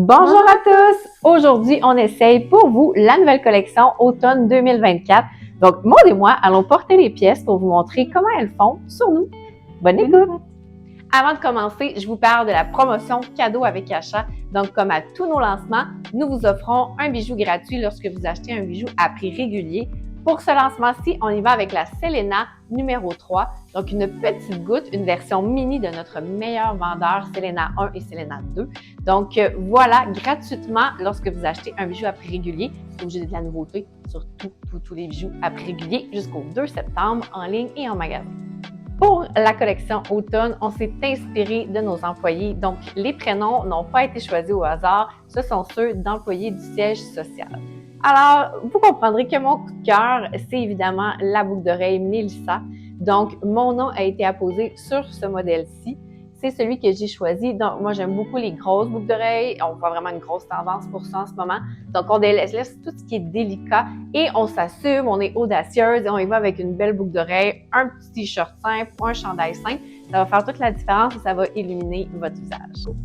Bonjour à tous! Aujourd'hui, on essaye pour vous la nouvelle collection automne 2024. Donc, Maud et moi allons porter les pièces pour vous montrer comment elles font sur nous. Bonne écoute! Avant de commencer, je vous parle de la promotion cadeau avec achat. Donc, comme à tous nos lancements, nous vous offrons un bijou gratuit lorsque vous achetez un bijou à prix régulier. Pour ce lancement-ci, on y va avec la Selena numéro 3, donc une petite goutte, une version mini de notre meilleur vendeur Selena 1 et Selena 2. Donc voilà, gratuitement, lorsque vous achetez un bijou à prix régulier, c'est obligé de la nouveauté sur tous les bijoux à prix régulier jusqu'au 2 septembre en ligne et en magasin. Pour la collection automne, on s'est inspiré de nos employés. Donc, les prénoms n'ont pas été choisis au hasard. Ce sont ceux d'employés du siège social. Alors, vous comprendrez que mon coup de cœur, c'est évidemment la boucle d'oreille Mélissa. Donc, mon nom a été apposé sur ce modèle-ci. C'est celui que j'ai choisi. Donc, moi, j'aime beaucoup les grosses boucles d'oreilles. On voit vraiment une grosse tendance pour ça en ce moment. Donc, on laisse tout ce qui est délicat et on s'assume, on est audacieuse et on y va avec une belle boucle d'oreille, un petit t-shirt simple ou un chandail simple. Ça va faire toute la différence et ça va illuminer votre visage.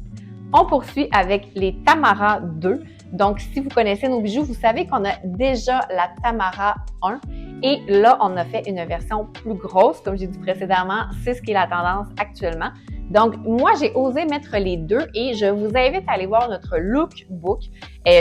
On poursuit avec les Tamara 2. Donc, si vous connaissez nos bijoux, vous savez qu'on a déjà la Tamara 1 et là, on a fait une version plus grosse, comme j'ai dit précédemment, c'est ce qui est la tendance actuellement. Donc, moi, j'ai osé mettre les deux et je vous invite à aller voir notre lookbook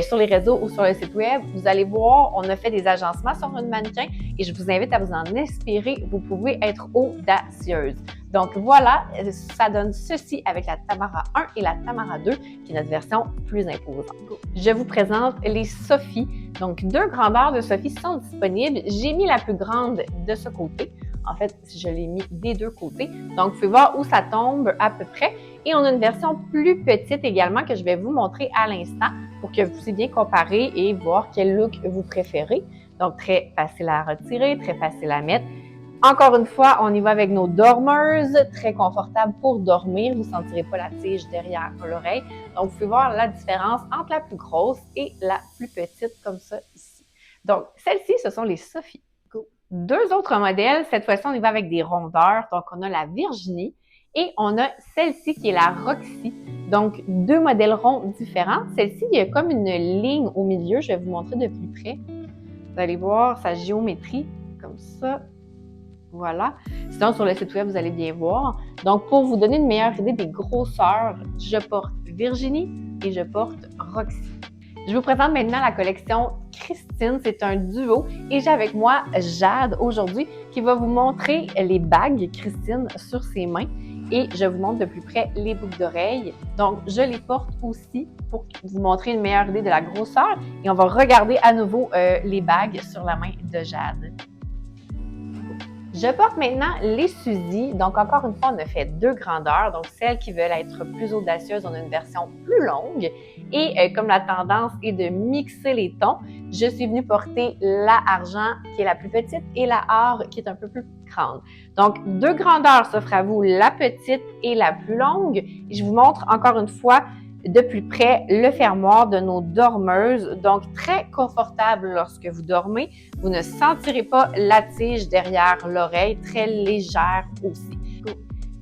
sur les réseaux ou sur le site web. Vous allez voir, on a fait des agencements sur notre mannequin et je vous invite à vous en inspirer. Vous pouvez être audacieuse. Donc voilà, ça donne ceci avec la Tamara 1 et la Tamara 2, qui est notre version plus imposante. Je vous présente les Sophie. Donc, deux grandeurs de Sophie sont disponibles. J'ai mis la plus grande de ce côté. En fait, je l'ai mis des deux côtés. Donc, vous pouvez voir où ça tombe à peu près. Et on a une version plus petite également que je vais vous montrer à l'instant pour que vous puissiez bien comparer et voir quel look vous préférez. Donc, très facile à retirer, très facile à mettre. Encore une fois, on y va avec nos dormeuses, très confortables pour dormir. Vous ne sentirez pas la tige derrière l'oreille. Donc, vous pouvez voir la différence entre la plus grosse et la plus petite, comme ça ici. Donc, celles-ci, ce sont les Sophie. Deux autres modèles, cette fois-ci, on y va avec des rondeurs. Donc, on a la Virginie et on a celle-ci qui est la Roxy. Donc, deux modèles ronds différents. Celle-ci, il y a comme une ligne au milieu. Je vais vous montrer de plus près. Vous allez voir sa géométrie, comme ça. Voilà. Sinon, sur le site web, vous allez bien voir. Donc, pour vous donner une meilleure idée des grosseurs, je porte Virginie et je porte Roxy. Je vous présente maintenant la collection Christine. C'est un duo et j'ai avec moi Jade aujourd'hui qui va vous montrer les bagues Christine sur ses mains et je vous montre de plus près les boucles d'oreilles. Donc, je les porte aussi pour vous montrer une meilleure idée de la grosseur et on va regarder à nouveau les bagues sur la main de Jade. Je porte maintenant les Suzy. Donc, encore une fois, on a fait deux grandeurs. Donc, celles qui veulent être plus audacieuses, on a une version plus longue. Et comme la tendance est de mixer les tons, je suis venue porter la argent qui est la plus petite et la or qui est un peu plus grande. Donc, deux grandeurs s'offrent à vous, la petite et la plus longue. Et je vous montre encore une fois de plus près le fermoir de nos dormeuses, donc très confortable lorsque vous dormez. Vous ne sentirez pas la tige derrière l'oreille, très légère aussi.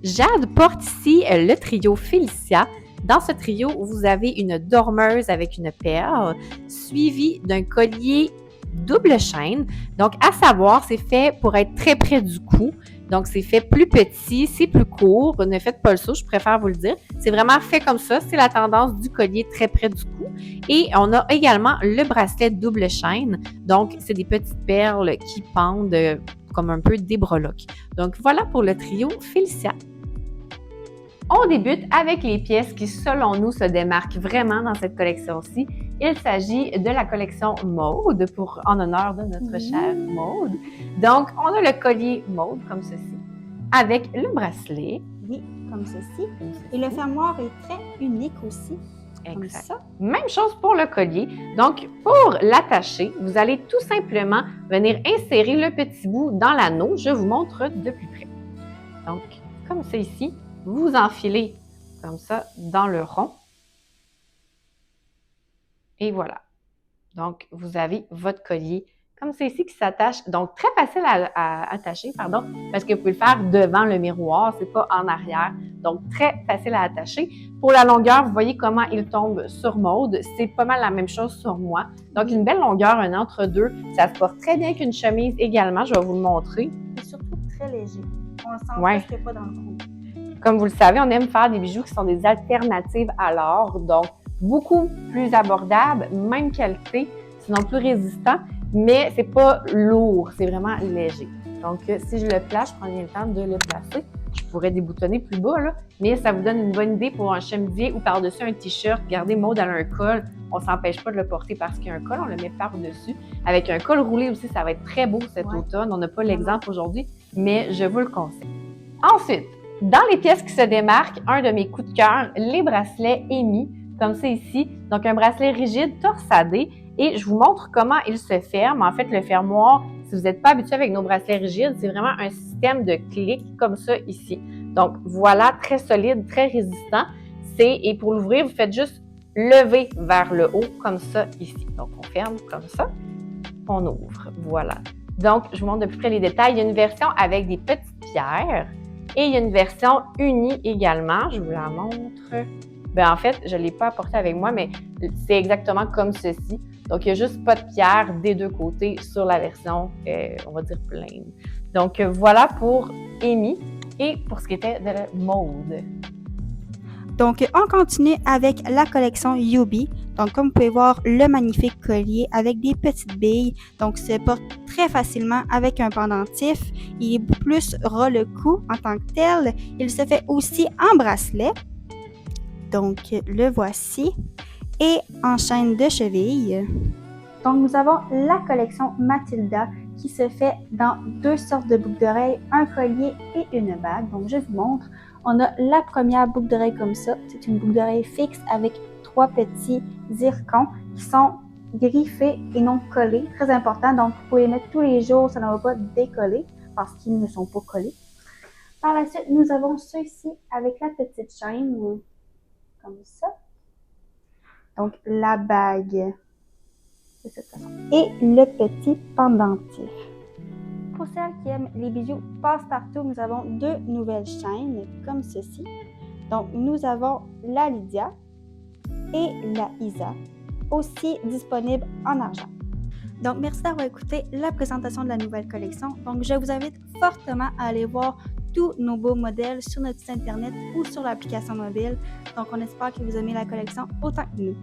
Jade porte ici le trio Félicia. Dans ce trio, vous avez une dormeuse avec une perle, suivie d'un collier double chaîne. Donc, à savoir, c'est fait pour être très près du cou. Donc, c'est fait plus petit, c'est plus court. Ne faites pas le saut, je préfère vous le dire. C'est vraiment fait comme ça. C'est la tendance du collier très près du cou. Et on a également le bracelet double chaîne. Donc, c'est des petites perles qui pendent comme un peu des breloques. Donc, voilà pour le trio Félicia. On débute avec les pièces qui, selon nous, se démarquent vraiment dans cette collection-ci. Il s'agit de la collection Maude, en honneur de notre chère Maude. Donc, on a le collier Maude, comme ceci, avec le bracelet. Oui, comme ceci. Et le fermoir est très unique aussi, comme Exact. ça. Même chose pour le collier. Donc, pour l'attacher, vous allez tout simplement venir insérer le petit bout dans l'anneau. Je vous montre de plus près. Donc, comme ça ici. Vous enfilez comme ça dans le rond. Et voilà. Donc, vous avez votre collier comme c'est ici qui s'attache. Donc, très facile à attacher, pardon, parce que vous pouvez le faire devant le miroir, c'est pas en arrière. Donc, très facile à attacher. Pour la longueur, vous voyez comment il tombe sur Maude. C'est pas mal la même chose sur moi. Donc, une belle longueur, un entre-deux. Ça se porte très bien avec une chemise également. Je vais vous le montrer. Et surtout très léger. On le sent presque pas dans le cou. Comme vous le savez, on aime faire des bijoux qui sont des alternatives à l'or. Donc, beaucoup plus abordables, même qualité, sinon plus résistant, mais c'est pas lourd, c'est vraiment léger. Donc, si je le place, je prends bien le temps de le placer. Je pourrais déboutonner plus bas, là, mais ça vous donne une bonne idée pour un chemisier ou par-dessus un t-shirt. Regardez, Maude, elle a un col. On ne s'empêche pas de le porter parce qu'il y a un col, on le met par-dessus. Avec un col roulé aussi, ça va être très beau cet automne. On n'a pas l'exemple aujourd'hui, mais je vous le conseille. Ensuite, dans les pièces qui se démarquent, un de mes coups de cœur, les bracelets émis, comme c'est ici. Donc, un bracelet rigide, torsadé. Et je vous montre comment il se ferme. En fait, le fermoir, si vous n'êtes pas habitué avec nos bracelets rigides, c'est vraiment un système de clics comme ça ici. Donc, voilà, très solide, très résistant. Et pour l'ouvrir, vous faites juste lever vers le haut, comme ça ici. Donc, on ferme comme ça, on ouvre. Voilà. Donc, je vous montre de plus près les détails. Il y a une version avec des petites pierres. Et il y a une version unie également. Je vous la montre. En fait, je ne l'ai pas apportée avec moi, mais c'est exactement comme ceci. Donc, il n'y a juste pas de pierre des deux côtés sur la version, on va dire, plaine. Donc, voilà pour Amy et pour ce qui était de la Maude. Donc, on continue avec la collection Yubi. Donc, comme vous pouvez voir, le magnifique collier avec des petites billes. Donc, se porte très facilement avec un pendentif. Il est plus ras le cou en tant que tel. Il se fait aussi en bracelet. Donc, le voici. Et en chaîne de cheville. Donc, nous avons la collection Matilda qui se fait dans deux sortes de boucles d'oreilles, un collier et une bague. Donc, je vous montre. On a la première boucle d'oreille comme ça. C'est une boucle d'oreille fixe avec 3 petits zircons qui sont griffés et non collés. Très important. Donc, vous pouvez les mettre tous les jours. Ça ne va pas décoller parce qu'ils ne sont pas collés. Par la suite, nous avons ceux-ci avec la petite chaîne comme ça. Donc, la bague de cette façon. Et le petit pendentif. Pour celles qui aiment les bijoux passe-partout, nous avons 2 nouvelles chaînes comme ceci. Donc, nous avons la Lydia et la Isa, aussi disponibles en argent. Donc, merci d'avoir écouté la présentation de la nouvelle collection. Donc, je vous invite fortement à aller voir tous nos beaux modèles sur notre site internet ou sur l'application mobile. Donc, on espère que vous aimez la collection autant que nous.